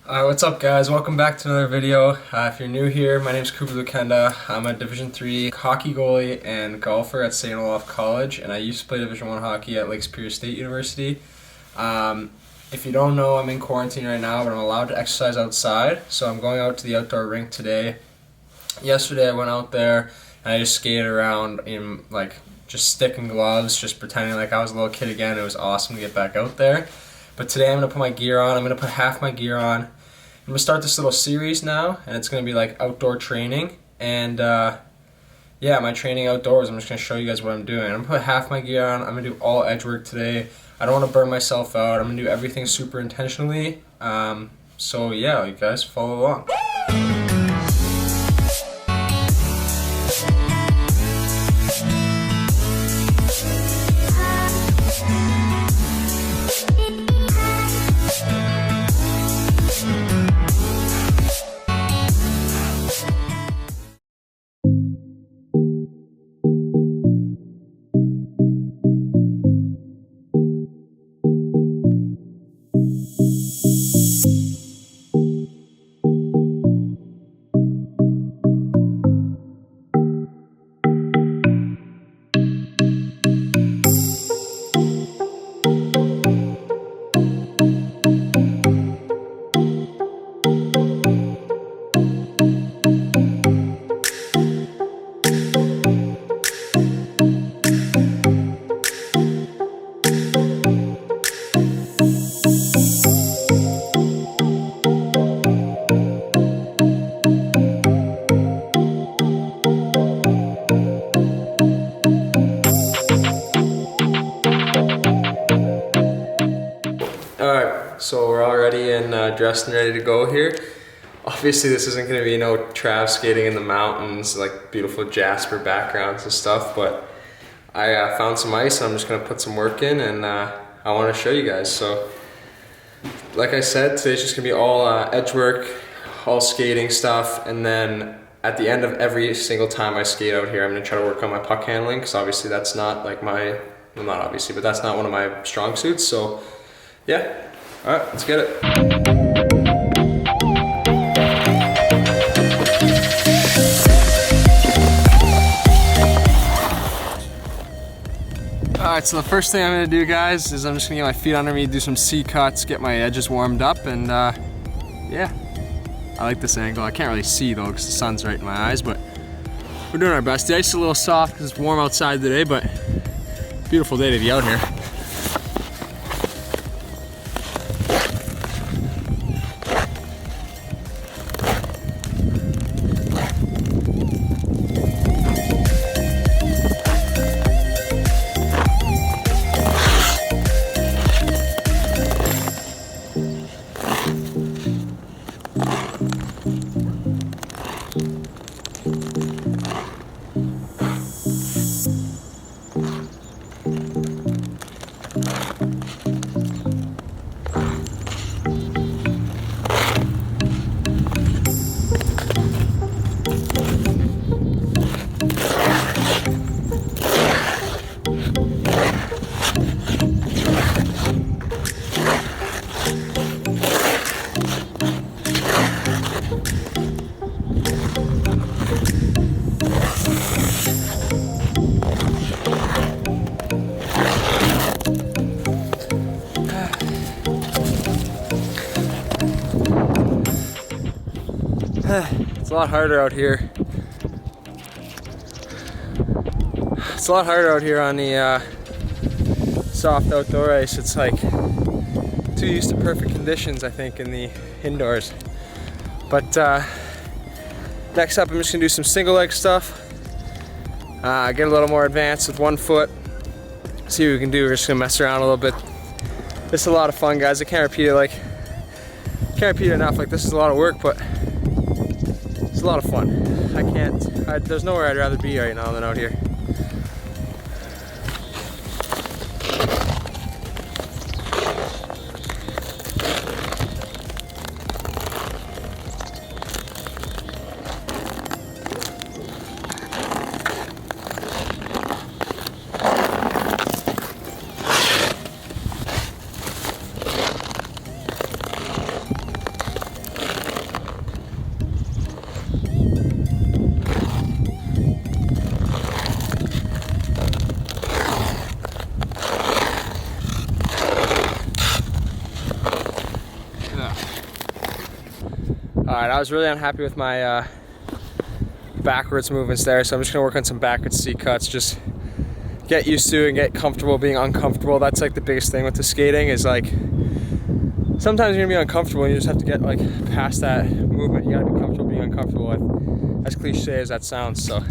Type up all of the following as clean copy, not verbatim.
What's up guys? Welcome back to another video. If you're new here, my name is Cooper Lukenda. I'm a Division III hockey goalie and golfer at St. Olaf College, and I used to play Division I hockey at Lake Superior State University. If you don't know, I'm in quarantine right now, but I'm allowed to exercise outside, so I'm going out to the outdoor rink today. Yesterday I went out there and I just skated around in just stick and gloves, just pretending like I was a little kid again. It was awesome to get back out there. But today I'm going to put my gear on. I'm going to put half my gear on. I'm going to start this little series now, and it's going to be like outdoor training. And yeah, my training outdoors, I'm just going to show you guys what I'm doing. I'm going to put half my gear on. I'm going to do all edge work today. I don't want to burn myself out. I'm going to do everything super intentionally. So yeah, you guys follow along. Alright, so we're all ready and dressed and ready to go here. Obviously this isn't going to be no trav skating in the mountains, like beautiful Jasper backgrounds and stuff, but I found some ice and I'm just going to put some work in, and I want to show you guys. So like I said, today's just going to be all edge work, all skating stuff, and then at the end of every single time I skate out here, I'm going to try to work on my puck handling, because obviously that's not like my, well, not obviously, but that's not one of my strong suits. So yeah, all right, let's get it. Alright, so the first thing I'm going to do, guys, is I'm just going to get my feet under me, do some C cuts, get my edges warmed up, and yeah, I like this angle. I can't really see though because the sun's right in my eyes, but we're doing our best. The ice is a little soft because it's warm outside today, but beautiful day to be out here. It's a lot harder out here. It's a lot harder out here on the soft outdoor ice. It's like too used to perfect conditions, I think, in the indoors. But next up, I'm just gonna do some single leg stuff. Get a little more advanced with one foot. See what we can do. We're just gonna mess around a little bit. This is a lot of fun, guys. I can't repeat it enough. Like, this is a lot of work, but it's a lot of fun. There's nowhere I'd rather be right now than out here. Alright, I was really unhappy with my backwards movements there, so I'm just gonna work on some backwards C cuts, just get used to and get comfortable being uncomfortable. That's like the biggest thing with the skating, is like sometimes you're gonna be uncomfortable and you just have to get like past that movement. You gotta be comfortable being uncomfortable with, as cliche as that sounds. So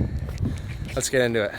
let's get into it.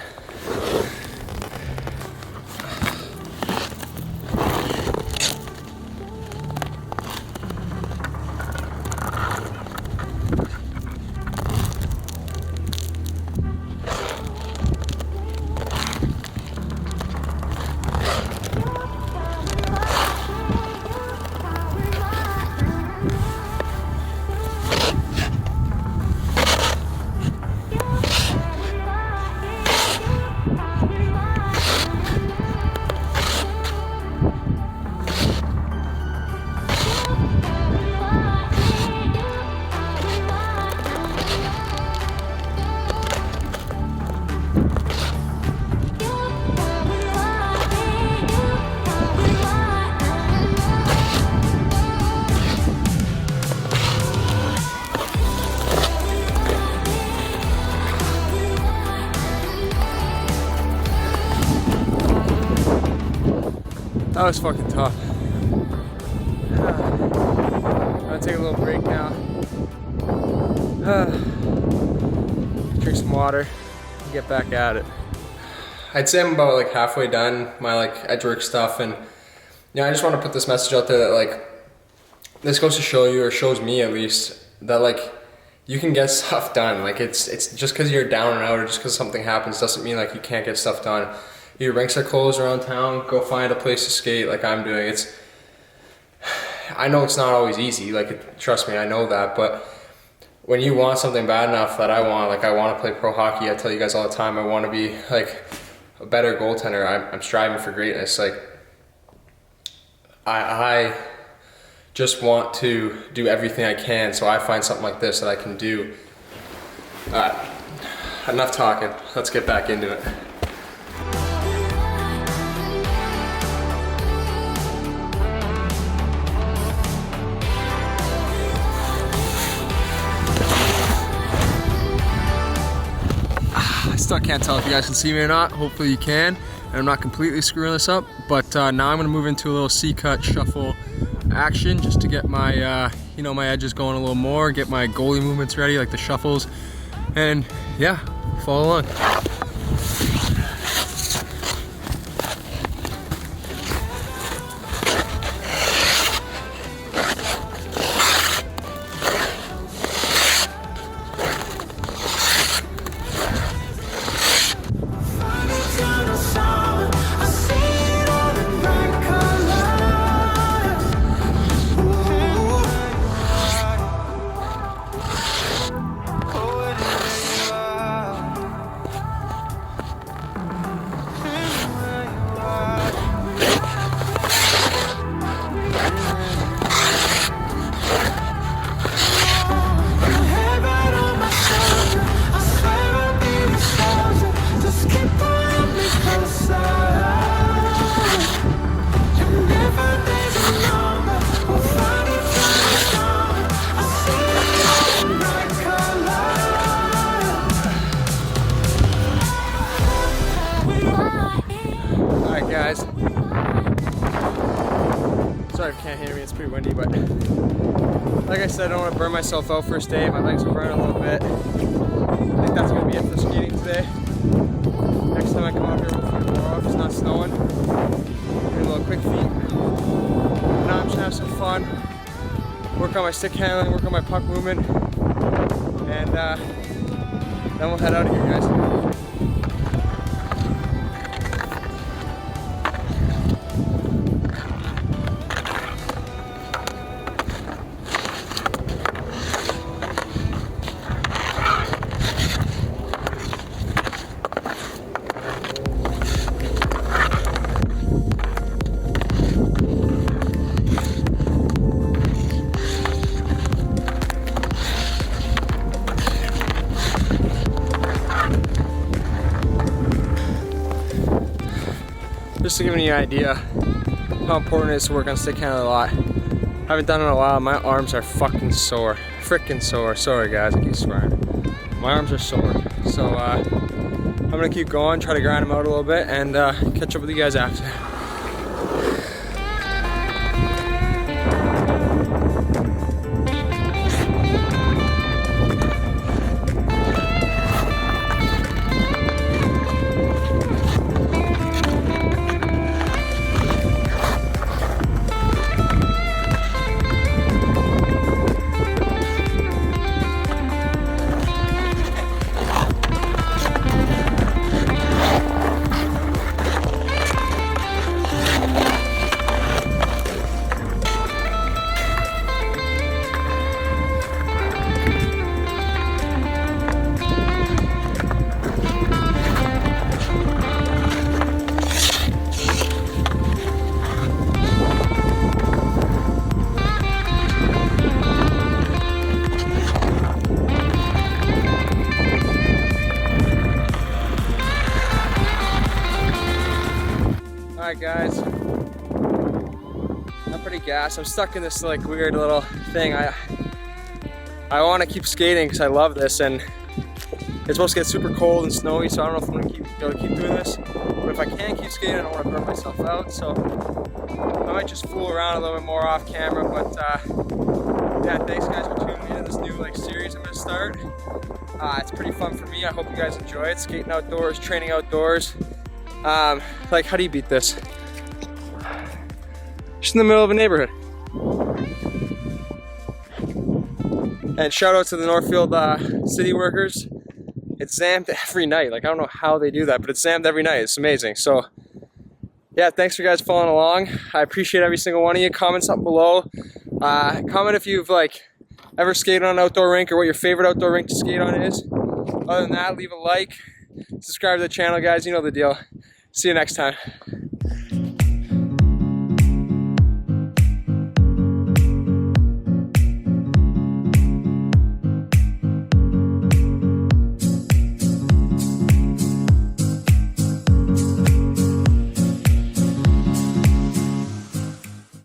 That was fucking tough. I'm gonna take a little break now. Drink some water and get back at it. I'd say I'm about like halfway done my like edge work stuff, and I just want to put this message out there that like this goes to show you, or shows me at least, that like you can get stuff done. Like it's just because you're down and out, or just because something happens, doesn't mean like you can't get stuff done. Your rinks are closed around town, go find a place to skate like I'm doing. I know it's not always easy, like trust me, I know that, but when you want something bad enough that I want to play pro hockey, I tell you guys all the time, I want to be like a better goaltender. I'm striving for greatness. Like I just want to do everything I can, so I find something like this that I can do. Enough talking, let's get back into it. I can't tell if you guys can see me or not. Hopefully you can, and I'm not completely screwing this up, but now I'm going to move into a little C-cut shuffle action just to get my my edges going a little more, get my goalie movements ready, like the shuffles, and yeah, follow along. Guys, sorry if you can't hear me, it's pretty windy, but like I said, I don't want to burn myself out first day. My legs will burn a little bit. I think that's going to be it for skating today. Next time I come out here, hopefully tomorrow, if it's not snowing, do a little quick feet. Now I'm just going to have some fun, work on my stick handling, work on my puck movement, and then we'll head out of here, guys. Just to give you an idea how important it is to work on stick handling a lot. Haven't done it in a while. My arms are fucking sore. Freaking sore. Sorry guys, I keep swearing. My arms are sore. So I'm gonna keep going, try to grind them out a little bit, and catch up with you guys after. Alright guys, I'm pretty gassed. I'm stuck in this like weird little thing. I want to keep skating because I love this, and it's supposed to get super cold and snowy, so I don't know if I'm going to be able to keep doing this. But if I can keep skating, I don't want to burn myself out, so I might just fool around a little bit more off camera. But yeah, thanks guys for tuning in to this new like series I'm going to start. It's pretty fun for me. I hope you guys enjoy it. Skating outdoors, training outdoors. Like, how do you beat this? Just in the middle of a neighborhood. And shout out to the Northfield city workers. It's zammed every night. Like, I don't know how they do that, but it's zammed every night. It's amazing. So yeah, thanks for you guys following along. I appreciate every single one of you. Comment something below. Comment if you've like ever skated on an outdoor rink or what your favorite outdoor rink to skate on is. Other than that, leave a like. Subscribe to the channel, guys. You know the deal. See you next time.